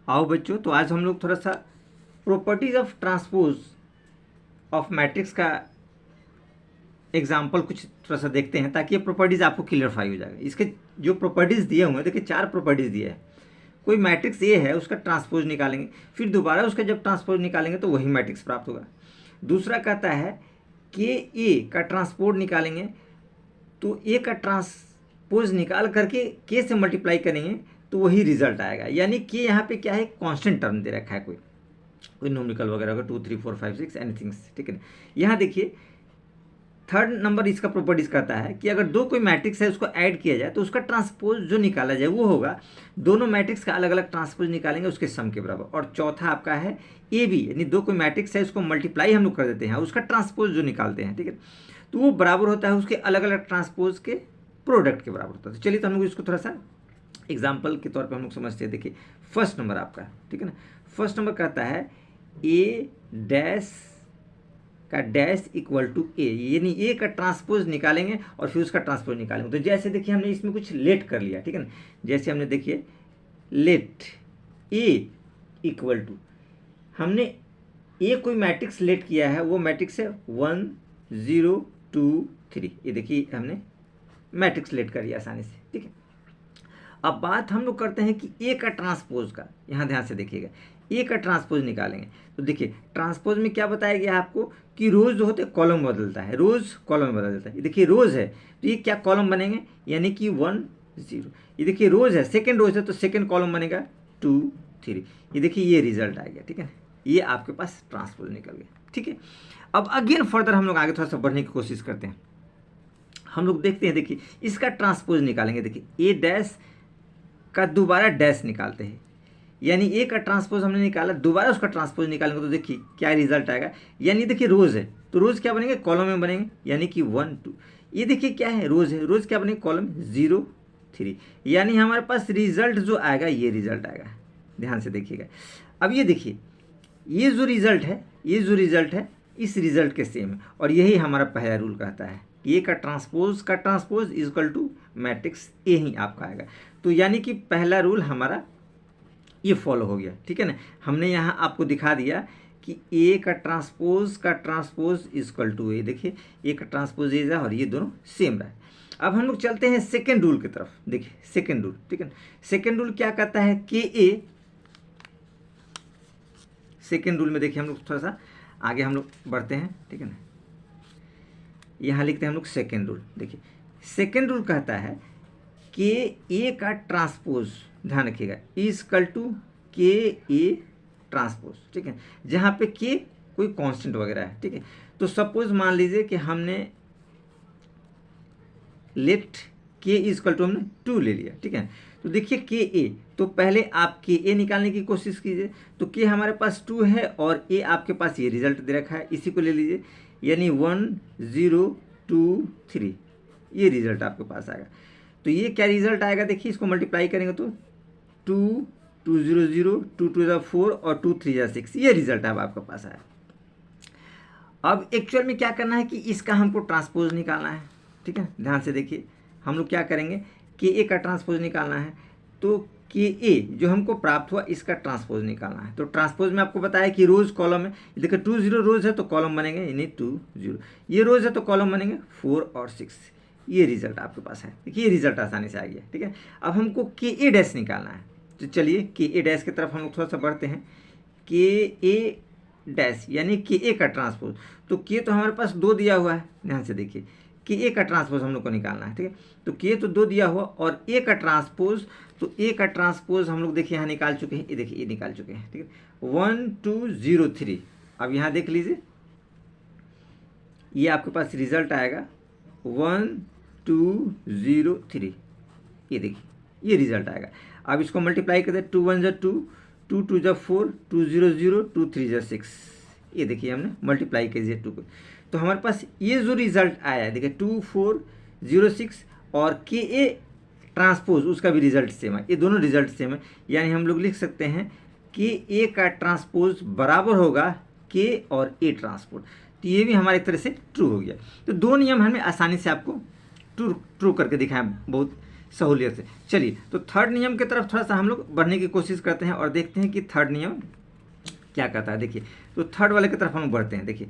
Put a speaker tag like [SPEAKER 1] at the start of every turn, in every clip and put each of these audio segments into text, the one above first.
[SPEAKER 1] आओ बच्चों, तो आज हम लोग थोड़ा सा properties of transpose of matrix का एग्जाम्पल कुछ थोड़ा सा देखते हैं, ताकि ये प्रॉपर्टीज़ आपको क्लियरफाई हो जाएगा। इसके जो प्रॉपर्टीज़ दिए हुए हैं, देखिए 4 प्रॉपर्टीज़ दिए हैं। कोई मैट्रिक्स ए है, उसका ट्रांसपोज निकालेंगे, फिर दोबारा उसका जब ट्रांसपोज निकालेंगे तो वही मैट्रिक्स प्राप्त होगा। दूसरा कहता है कि ए का ट्रांसपोज निकालेंगे, तो ए का ट्रांसपोज निकाल करके के से मल्टीप्लाई करेंगे तो वही रिजल्ट आएगा। यानी कि यहाँ पे क्या है, कांस्टेंट टर्म दे रखा है, कोई न्यूमेरिकल वगैरह होगा 2 3 4 5 6 एनीथिंग, ठीक है। यहाँ देखिए थर्ड नंबर इसका प्रॉपर्टीज कहता है कि अगर दो कोई मैट्रिक्स है उसको ऐड किया जाए तो उसका ट्रांसपोज जो निकाला जाए वो होगा, दोनों मैट्रिक्स का अलग अलग ट्रांसपोज निकालेंगे उसके सम के बराबर। और चौथा आपका है ए बी, यानी दो कोई मैट्रिक्स है उसको मल्टीप्लाई हम लोग कर देते हैं, उसका ट्रांसपोज जो निकालते हैं, ठीक है, तो वो बराबर होता है उसके अलग अलग ट्रांसपोज के प्रोडक्ट के बराबर होता है। तो चलिए तो हम लोग इसको थोड़ा सा एग्जाम्पल के तौर पर हम लोग समझते हैं। देखिए फर्स्ट नंबर आपका, ठीक है ना, फर्स्ट नंबर कहता है ए डैश का डैश इक्वल टू ए, यानी ए का ट्रांसपोज निकालेंगे और फिर उसका ट्रांसपोज निकालेंगे। तो जैसे देखिए हमने इसमें कुछ लेट कर लिया, ठीक है ना, जैसे हमने देखिए लेट ए इक्वल टू, हमने ए कोई मैट्रिक्स लेट किया है, वो मैट्रिक्स है 1 0 2 3, ये देखिए हमने मैट्रिक्स लेट कर लिया आसानी से, ठीक है। अब बात हम लोग करते हैं कि ए का ट्रांसपोज का, यहाँ ध्यान से देखिएगा, ए का ट्रांसपोज निकालेंगे। तो देखिए ट्रांसपोज में क्या बताया गया आपको कि रोज जो होते हैं कॉलम बदलता है, रोज कॉलम में बदल जाता है। ये देखिए रोज है तो ये क्या कॉलम बनेंगे, यानी कि 1 0, ये देखिए रोज है, सेकेंड रोज है तो सेकेंड कॉलम बनेगा 2 3, ये देखिए ये रिजल्ट आ गया, ठीक है ना, ये आपके पास ट्रांसपोज निकल गया, ठीक है। अब अगेन फर्दर हम लोग आगे थोड़ा सा बढ़ने की कोशिश करते हैं। हम लोग देखते हैं, देखिए इसका ट्रांसपोज निकालेंगे। देखिए ए डैश का दोबारा डैश निकालते हैं, यानी ए का ट्रांसपोज हमने निकाला, दोबारा उसका ट्रांसपोज निकालेंगे तो देखिए क्या रिजल्ट आएगा। यानी देखिए रोज है तो रोज क्या बनेंगे, कॉलम में बनेंगे, यानी कि 1 2, ये देखिए क्या है, रोज है, रोज क्या बनेंगे, कॉलम 0 3, यानी हमारे पास रिजल्ट जो आएगा ये रिजल्ट आएगा। ध्यान से देखिएगा। अब ये देखिए ये जो रिजल्ट है, ये जो रिजल्ट है इस रिजल्ट के सेम है, और यही हमारा पहला रूल कहता है कि ए का transpose is equal to matrix A ही आपका आएगा। तो यानी कि पहला रूल हमारा ये फॉलो हो गया, ठीक है ना। हमने यहाँ आपको दिखा दिया कि ए का ट्रांसपोज इक्वल टू ए, देखिए ए का ट्रांसपोज ए और ये दोनों सेम रहा है। अब हम लोग चलते हैं सेकेंड रूल की तरफ। देखिए सेकेंड रूल, ठीक है ना, सेकेंड रूल क्या कहता है कि ए, सेकेंड रूल में देखिए हम लोग थोड़ा सा आगे हम लोग बढ़ते हैं, ठीक है ना, यहाँ लिखते हैं हम लोग सेकेंड रूल। देखिए सेकेंड रूल कहता है कि ए का ट्रांसपोज, ध्यान रखिएगा, इक्वल टू के ए ट्रांसपोज, ठीक है, जहाँ पे के कोई कांस्टेंट वगैरह है, ठीक है। तो सपोज मान लीजिए कि हमने लेट के इक्वल टू हमने 2 ले लिया, ठीक है। तो देखिए के ए, तो पहले आप के ए निकालने की कोशिश कीजिए। तो के हमारे पास 2 है और ए आपके पास ये रिजल्ट दे रखा है, इसी को ले लीजिए, यानी 1 0 2 3, ये रिजल्ट आपके पास आएगा। तो ये क्या रिजल्ट आएगा, देखिए इसको मल्टीप्लाई करेंगे तो 2 2 0 0 2 2 4 और 2 3 6, ये रिजल्ट अब आपके पास आया। अब एक्चुअल में क्या करना है कि इसका हमको ट्रांसपोज निकालना है, ठीक है। ध्यान से देखिए हम लोग क्या करेंगे कि ए का ट्रांसपोज निकालना है, तो कि ए जो हमको प्राप्त हुआ इसका ट्रांसपोज निकालना है। तो ट्रांसपोज में आपको बताया कि रोज कॉलम है, देखिए 2 0 रोज है तो कॉलम बनेंगे, यानी 2 0, ये रोज है तो कॉलम बनेंगे 4 और 6, ये रिजल्ट आपके पास है। देखिए ये रिजल्ट आसानी से आ गया, ठीक है। अब हमको के ए डैश निकालना है, तो चलिए के ए डैश की तरफ हम लोग थोड़ा सा बढ़ते हैं। के ए डैश यानी के ए का ट्रांसपोज, तो के तो हमारे पास 2 दिया हुआ है, ध्यान से देखिए कि ए का ट्रांसपोज हम लोग को निकालना है, ठीक है। तो के तो 2 दिया हुआ और ए का ट्रांसपोज, तो ए का ट्रांसपोज हम लोग देखिए यहाँ निकाल चुके हैं, ये देखिए ये निकाल चुके हैं, ठीक है, 1 2 0 3। अब यहाँ देख लीजिए ये आपके पास रिजल्ट आएगा 1 2 0 3, ये देखिए ये रिजल्ट आएगा। अब इसको मल्टीप्लाई कर दे, 2 1 2 2 2 4 2 0 0 2 3 6, ये देखिए हमने मल्टीप्लाई कीजिए 2 को, तो हमारे पास ये जो रिजल्ट आया है देखिए 2 4 0 6 और के ए ट्रांसपोज उसका भी रिजल्ट सेम है, ये दोनों रिजल्ट सेम है। यानी हम लोग लिख सकते हैं कि ए का ट्रांसपोज बराबर होगा के और ए ट्रांसपोज, तो ये भी हमारे एक तरह से ट्रू हो गया। तो 2 नियम हमने आसानी से आपको ट्रू करके दिखाया, बहुत सहूलियत से। चलिए तो थर्ड नियम की तरफ थोड़ा सा हम लोग बढ़ने की कोशिश करते हैं और देखते हैं कि थर्ड नियम क्या कहता है। देखिए तो थर्ड वाले की तरफ हम बढ़ते हैं। देखिए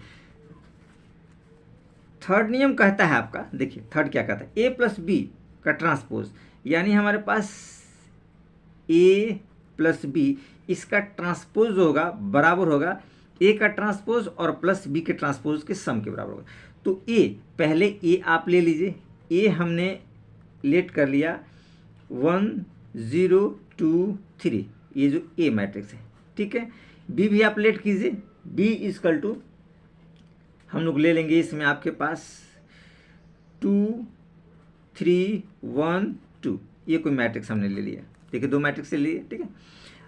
[SPEAKER 1] थर्ड नियम कहता है आपका, देखिए थर्ड क्या कहता है, ए प्लस बी का ट्रांसपोज, यानी हमारे पास ए प्लस बी इसका ट्रांसपोज होगा बराबर होगा ए का ट्रांसपोज और प्लस बी के ट्रांसपोज के सम के बराबर होगा। तो ए, पहले ए आप ले लीजिए, ए हमने लेट कर लिया 1 0 2 3, ये जो ए मैट्रिक्स है, ठीक है। बी भी आप लेट कीजिए, बी इजकल टू हम लोग ले लेंगे इसमें आपके पास 2 3 1 2, ये कोई मैट्रिक्स हमने ले लिया, देखिए दो मैट्रिक्स ले लिए, ठीक है।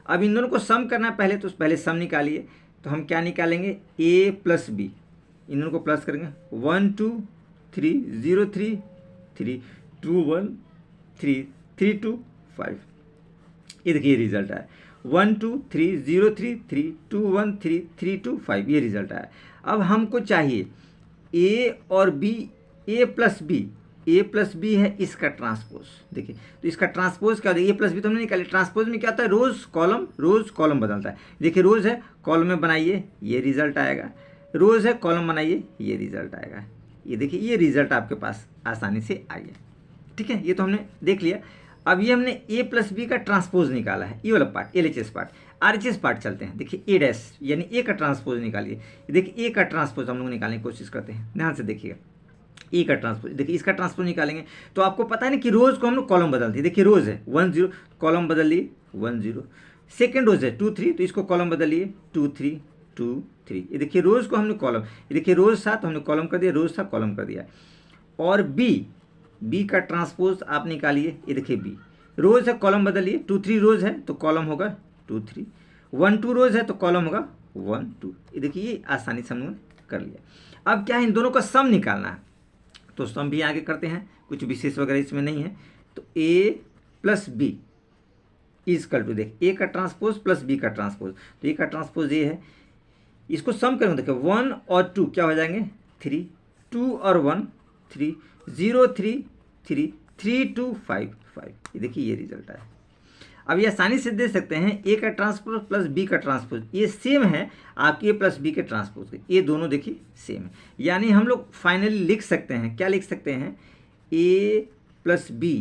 [SPEAKER 1] अब इन दोनों को सम करना है पहले, तो पहले सम निकालिए। तो हम क्या निकालेंगे, ए प्लस बी, इन दोनों को प्लस करेंगे 1 2 3 0 3 3 2 1 3 3 2 5, ये देखिए रिजल्ट आया 1 2 3 0 3 3 2 1 3 3 2 5, ये रिजल्ट आया। अब हमको चाहिए ए और बी, ए प्लस बी है इसका ट्रांसपोज। देखिए तो इसका ट्रांसपोज क्या होता है, ए प्लस बी तो हमने निकाले, ट्रांसपोज में क्या होता है, रोज कॉलम बदलता है। देखिए रोज है कॉलम में बनाइए, ये रिजल्ट आएगा, रोज है कॉलम बनाइए, ये रिजल्ट आएगा। ये देखिए ये रिजल्ट आपके पास आसानी से आ गया, ठीक है। ये तो हमने देख लिया। अब ये हमने ए प्लस बी का ट्रांसपोज निकाला है, ये वाला part LHS part. RHS part चलते हैं। देखिए ए डैश यानी ए का ट्रांसपोज निकालिए। देखिए ए का ट्रांसपोज हम लोग निकालने की कोशिश करते हैं, ध्यान से देखिएगा। ए का ट्रांसपोज, देखिए इसका ट्रांसपोज निकालेंगे तो आपको पता है ना कि रोज को हम लोग कॉलम बदलते हैं। देखिए रोज है 1 0, कॉलम बदल लिए 1 0। सेकेंड रोज है 2 3, तो इसको कॉलम बदल लिए 2 3 2 3। ये देखिए रोज को हमने कॉलम, ये देखिए रोज था तो हमने कॉलम कर दिया, रोज था कॉलम कर दिया। और बी का ट्रांसपोज आप निकालिए, ये देखिए बी रोज है कॉलम बदलिए, 2 3 रोज है तो कॉलम होगा 2 3, 1 2 रोज है तो कॉलम होगा 1 2। ये देखिए ये आसानी से हमने कर लिया। अब क्या है, इन दोनों का सम निकालना है, तो सम भी आगे करते हैं, कुछ विशेष वगैरह इसमें नहीं है। तो ए प्लस बी इजकल टू, देख ए का ट्रांसपोज प्लस बी का ट्रांसपोज, तो ए का ट्रांसपोज ये है, इसको सम करेंगे, देखिए 1 और 2 क्या हो जाएंगे 3, 2 और 1 3, 0 3 3 3 2 5 5, ये देखिए ये रिजल्ट आया। अब ये आसानी से दे सकते हैं, ए का ट्रांसपोज प्लस बी का ट्रांसपोज ये सेम है आपके ए प्लस बी के ट्रांसपोज के, ये दोनों देखिए सेम है। यानी हम लोग फाइनली लिख सकते हैं, क्या लिख सकते हैं, ए प्लस बी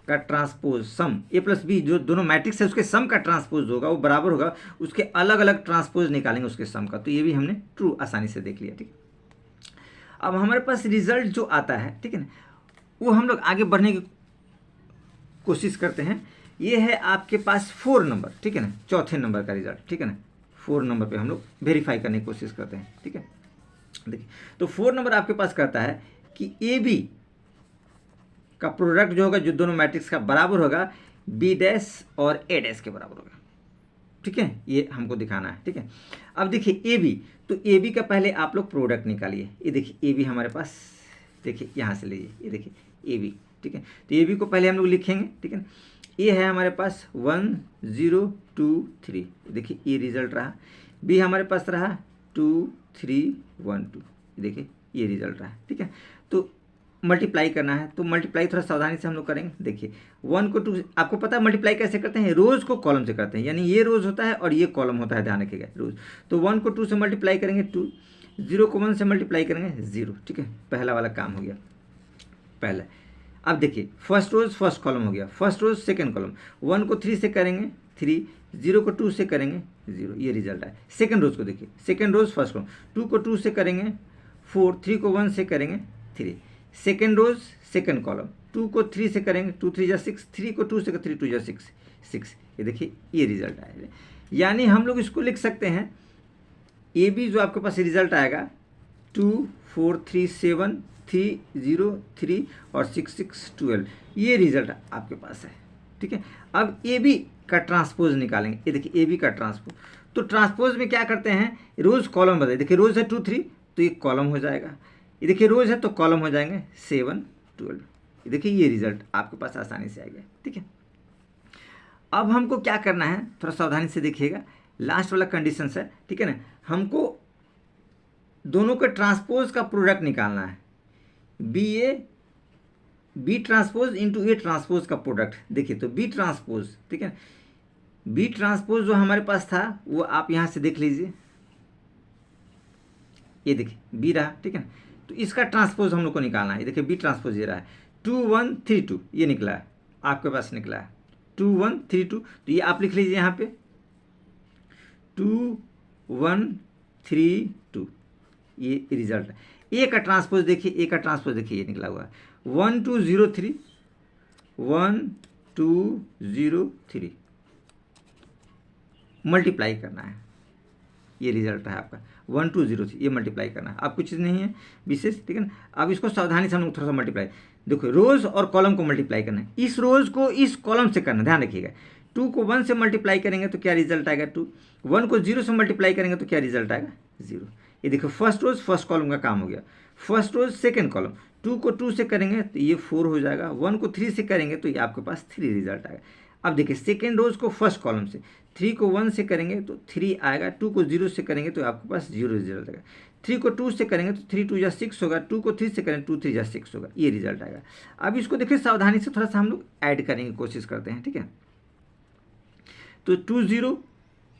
[SPEAKER 1] का ट्रांसपोज सम, ए प्लस बी जो दोनों मैट्रिक्स है उसके सम का ट्रांसपोज होगा वो बराबर होगा उसके अलग अलग ट्रांसपोज निकालेंगे उसके सम का। तो ये भी हमने ट्रू आसानी से देख लिया, ठीक है। अब हमारे पास रिजल्ट जो आता है, ठीक है ना, वो हम लोग आगे बढ़ने की कोशिश करते हैं। ये है आपके पास 4 नंबर, ठीक है ना, चौथे नंबर का रिजल्ट, ठीक है ना। 4 नंबर पे हम लोग वेरीफाई करने की कोशिश करते हैं, ठीक है। देखिए तो 4 नंबर आपके पास कहता है कि ए बी का प्रोडक्ट जो होगा जो दोनों मैट्रिक्स का बराबर होगा बी डैश और ए डैश के बराबर होगा, ठीक है। ये हमको दिखाना है, ठीक है। अब देखिए ए बी, तो ए बी का पहले आप लोग प्रोडक्ट निकालिए। ये देखिए ए बी हमारे पास, देखिए यहाँ से लीजिए, ये देखिए ए बी, ठीक है। तो ए बी को पहले हम लोग लिखेंगे, ठीक है। ए है हमारे पास 1 0 2 3, देखिए ये रिजल्ट रहा। बी हमारे पास रहा 2 3 1 2, देखिए ये रिजल्ट रहा, ठीक है। तो मल्टीप्लाई करना है, तो मल्टीप्लाई थोड़ा सावधानी से हम लोग करेंगे। देखिए 1 को 2, आपको पता है मल्टीप्लाई कैसे करते हैं, रोज को कॉलम से करते हैं, यानी ये रोज होता है और ये कॉलम होता है, ध्यान रखिएगा रोज। तो 1 को 2 से मल्टीप्लाई करेंगे 2, 0 को 1 से मल्टीप्लाई करेंगे 0, ठीक है। पहला वाला काम हो गया पहला। अब देखिए फर्स्ट रोज फर्स्ट कॉलम हो गया, फर्स्ट रोज सेकंड कॉलम, 1 को 3 से करेंगे 3, 0 को 2 से करेंगे 0, ये रिजल्ट है। सेकंड रोज को देखिए, सेकंड रोज फर्स्ट कॉलम, 2 को 2 से करेंगे 4, 3 को 1 से करेंगे 3, सेकंड रोज सेकंड कॉलम, 2 को 3 से करेंगे 2 3 जा 6, 3 को 2 से 3 2 जा 6 6, ये देखिए ये रिजल्ट आएगा। यानी हम लोग इसको लिख सकते हैं, ए बी जो आपके पास रिजल्ट आएगा 2 4 3 7 3 0 3 और 6 6 12, ये रिजल्ट आपके पास है, ठीक है। अब ए बी का ट्रांसपोज निकालेंगे। ये देखिए ए बी का ट्रांसपोज, तो ट्रांसपोज में क्या करते हैं, रोज कॉलम बदले। देखिए रोज है 2 3, तो ये कॉलम हो जाएगा। ये देखिए रोज है तो कॉलम हो जाएंगे 7 12, ये देखिए ये रिजल्ट आपके पास आसानी से आ गया, ठीक है। अब हमको क्या करना है, थोड़ा सावधानी से देखिएगा, लास्ट वाला कंडीशन है, ठीक है ना। हमको दोनों के ट्रांसपोज का प्रोडक्ट निकालना है, B A B transpose into A transpose का प्रोडक्ट। देखिए तो बी ट्रांसपोज, ठीक है, बी ट्रांसपोज जो हमारे पास था वो आप यहाँ से देख लीजिए, ये देखिए बी रहा, ठीक है। तो इसका ट्रांसपोज हम लोग को निकालना है। देखिए बी ट्रांसपोज ये रहा है 2 1 3 2, ये निकला है आपके पास, निकला है 2 1 3 2। तो ये आप लिख लीजिए यहाँ पे 2 1 3 2, ये रिजल्ट है। ए का ट्रांसपोज देखिए, ए का ट्रांसपोज देखिए ये निकला हुआ है 1 2 0 3 1 2 0 3, मल्टीप्लाई करना है, ये रिजल्ट है आपका 1 2 0 3, ये मल्टीप्लाई करना है, आप कुछ चीज़ नहीं है विशेष, ठीक है ना। अब इसको सावधानी से हम लोग थोड़ा सा मल्टीप्लाई, देखो रोज और कॉलम को मल्टीप्लाई करना है, इस रोज को इस कॉलम से करना, ध्यान रखिएगा। 2 को 1 से मल्टीप्लाई करेंगे तो क्या रिजल्ट आएगा 2, 1 को 0 से मल्टीप्लाई करेंगे तो क्या रिजल्ट आएगा 0। ये देखो फर्स्ट रोज फर्स्ट कॉलम का काम हो गया, फर्स्ट रोज सेकेंड कॉलम, 2 को 2 से करेंगे तो ये 4 हो जाएगा, 1 को 3 से करेंगे तो ये आपके पास 3 रिजल्ट आएगा। अब देखिए सेकेंड रोज को फर्स्ट कॉलम से, 3 को 1 से करेंगे तो 3 आएगा, 2 को 0 से करेंगे तो आपके पास 0 रिजल्ट आएगा, 3 को 2 से करेंगे तो 3 2 या 6 होगा, 2 को 3 से करेंगे 2 3 या 6 होगा, ये रिजल्ट आएगा। अब इसको देखिए सावधानी से थोड़ा सा हम लोग ऐड करने की कोशिश करते हैं, ठीक है। तो 2 0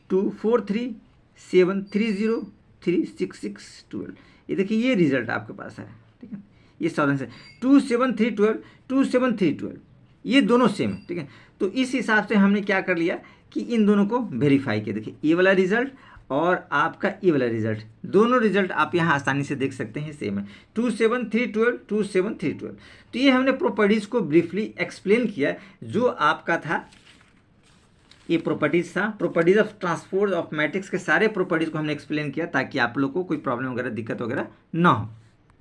[SPEAKER 1] 2 4 3 7 3 0 3 6 6 12, ये देखिए ये रिजल्ट आपके पास है, ठीक है। ये सावधानी से 2 7 3 12 2 7 3 12, ये दोनों सेम है, ठीक है। तो इस हिसाब से हमने क्या कर लिया कि इन दोनों को वेरीफाई किया। देखिए ये वाला रिजल्ट और आपका ये वाला रिजल्ट, दोनों रिजल्ट आप यहाँ आसानी से देख सकते हैं सेम है, 2 7 3 12 2 7 3 12। तो ये हमने प्रॉपर्टीज़ को ब्रीफली एक्सप्लेन किया, जो आपका था ये प्रॉपर्टीज़ था, properties of transpose of matrix के सारे प्रॉपर्टीज़ को हमने एक्सप्लेन किया ताकि आप लोग को कोई प्रॉब्लम वगैरह दिक्कत वगैरह ना हो।